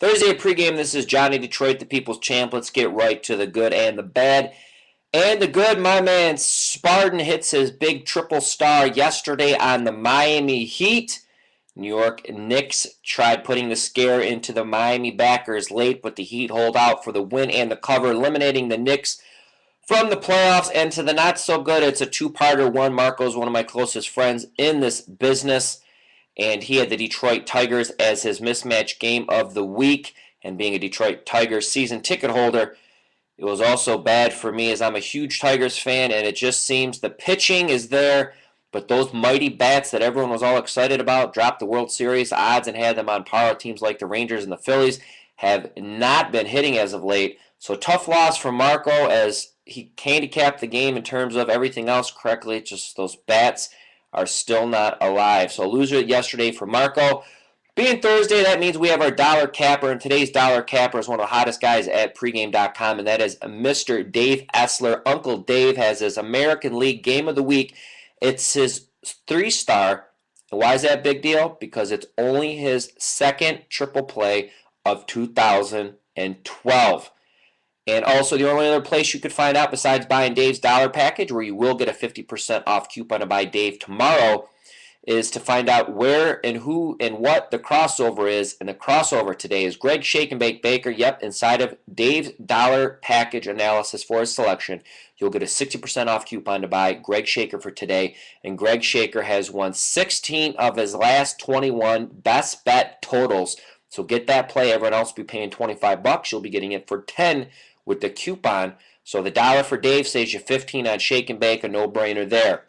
Thursday at pregame, this is Johnny Detroit, the People's Champ. Let's get right to the good and the bad. And the good, my man Spartan hits his big triple star yesterday on the Miami Heat. New York Knicks tried putting the scare into the Miami backers late, but the Heat hold out for the win and the cover, eliminating the Knicks from the playoffs. And to the not so good, it's a two-parter one. Marco's one of my closest friends in this business, and he had the Detroit Tigers as his mismatch game of the week. And being a Detroit Tigers season ticket holder, it was also bad for me as I'm a huge Tigers fan, and it just seems the pitching is there, but those mighty bats that everyone was all excited about dropped the World Series odds and had them on par with teams like the Rangers and the Phillies, have not been hitting as of late. So tough loss for Marco as he handicapped the game in terms of everything else correctly. Just those bats are still not alive. So a loser yesterday for Marco. Being Thursday, that means we have our dollar capper, and today's dollar capper is one of the hottest guys at pregame.com, and that is Mr. Dave Essler. Uncle Dave has his American League Game of the Week. It's his 3-star. And why is that a big deal? Because it's only his second triple play of 2012. And also, the only other place you could find out besides buying Dave's dollar package, where you will get a 50% off coupon to buy Dave tomorrow, is to find out where and who and what the crossover is. And the crossover today is Greg Shake and Bake Baker. Yep, inside of Dave's dollar package analysis for his selection, you'll get a 60% off coupon to buy Greg Shaker for today. And Greg Shaker has won 16 of his last 21 best bet totals. So get that play. Everyone else will be paying $25. You'll be getting it for 10 with the coupon. So the dollar for Dave saves you 15 on Shake and Bake, a no-brainer there.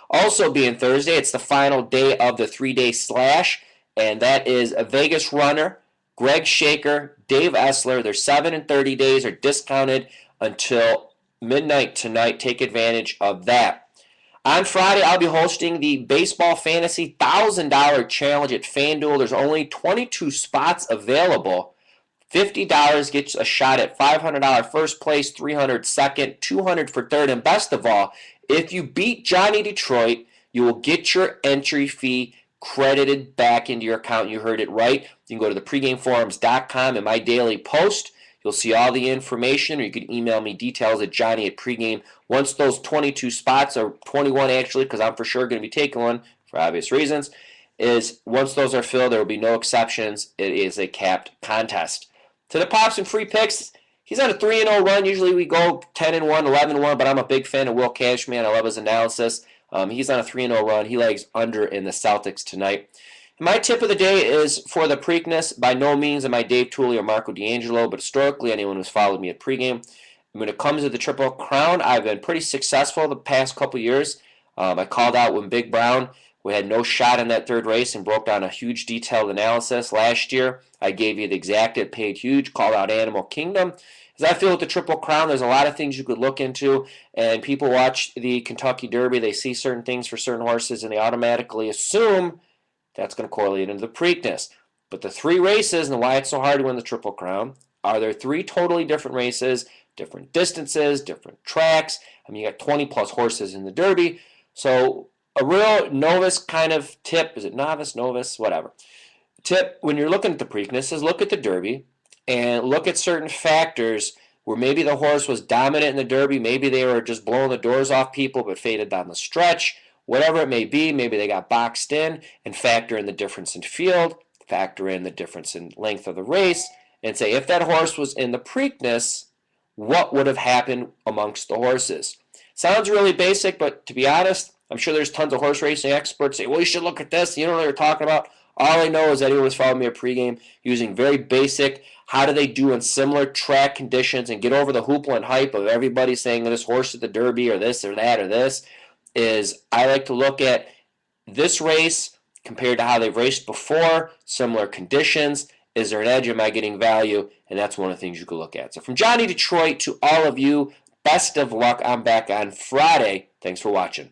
Also being Thursday, it's the final day of the 3-day slash, and that is a Vegas runner, Greg Shaker, Dave Essler. Their 7 and 30 days are discounted until midnight tonight. Take advantage of that. On Friday, I'll be hosting the Baseball Fantasy $1,000 Challenge at FanDuel. There's only 22 spots available. $50 gets a shot at $500 first place, $300 second, $200 for third, and best of all, if you beat Johnny Detroit, you will get your entry fee credited back into your account. You heard it right. You can go to the pregameforums.com and my daily post. You'll see all the information, or you can email me details at johnny@pregame. Once those 22 spots, or 21 actually, because I'm for sure going to be taking one for obvious reasons, is once those are filled, there will be no exceptions. It is a capped contest. To the Pops and free picks, he's on a 3-0 run. Usually we go 10-1, 11-1, but I'm a big fan of Will Cashman. I love his analysis. He's on a 3-0 run. He lags under in the Celtics tonight. And my tip of the day is for the Preakness. By no means am I Dave Tooley or Marco D'Angelo, but historically, anyone who's followed me at pregame, when it comes to the Triple Crown, I've been pretty successful the past couple years. I called out when Big Brown we had no shot in that third race and broke down a huge detailed analysis last year. I gave you the exact, it paid huge, called out Animal Kingdom. As I feel with the Triple Crown, there's a lot of things you could look into, and people watch the Kentucky Derby, they see certain things for certain horses, and they automatically assume that's going to correlate into the Preakness. But the 3 races, and why it's so hard to win the Triple Crown, are there 3 totally different races, different distances, different tracks. I mean, you got 20-plus horses in the Derby, so a real novice kind of tip, is it novice, whatever, tip when you're looking at the Preakness is look at the Derby and look at certain factors where maybe the horse was dominant in the Derby, maybe they were just blowing the doors off people but faded down the stretch, whatever it may be, maybe they got boxed in, and factor in the difference in field, factor in the difference in length of the race, and say if that horse was in the Preakness, what would have happened amongst the horses? Sounds really basic, but to be honest, I'm sure there's tons of horse racing experts say, well, you should look at this. You don't know what they're talking about. All I know is that anyone who's followed me at pregame using very basic, how do they do in similar track conditions and get over the hoopla and hype of everybody saying this horse at the Derby or this or that or this, is I like to look at this race compared to how they've raced before, similar conditions. Is there an edge? Am I getting value? And that's one of the things you can look at. So from Johnny Detroit to all of you, best of luck. I'm back on Friday. Thanks for watching.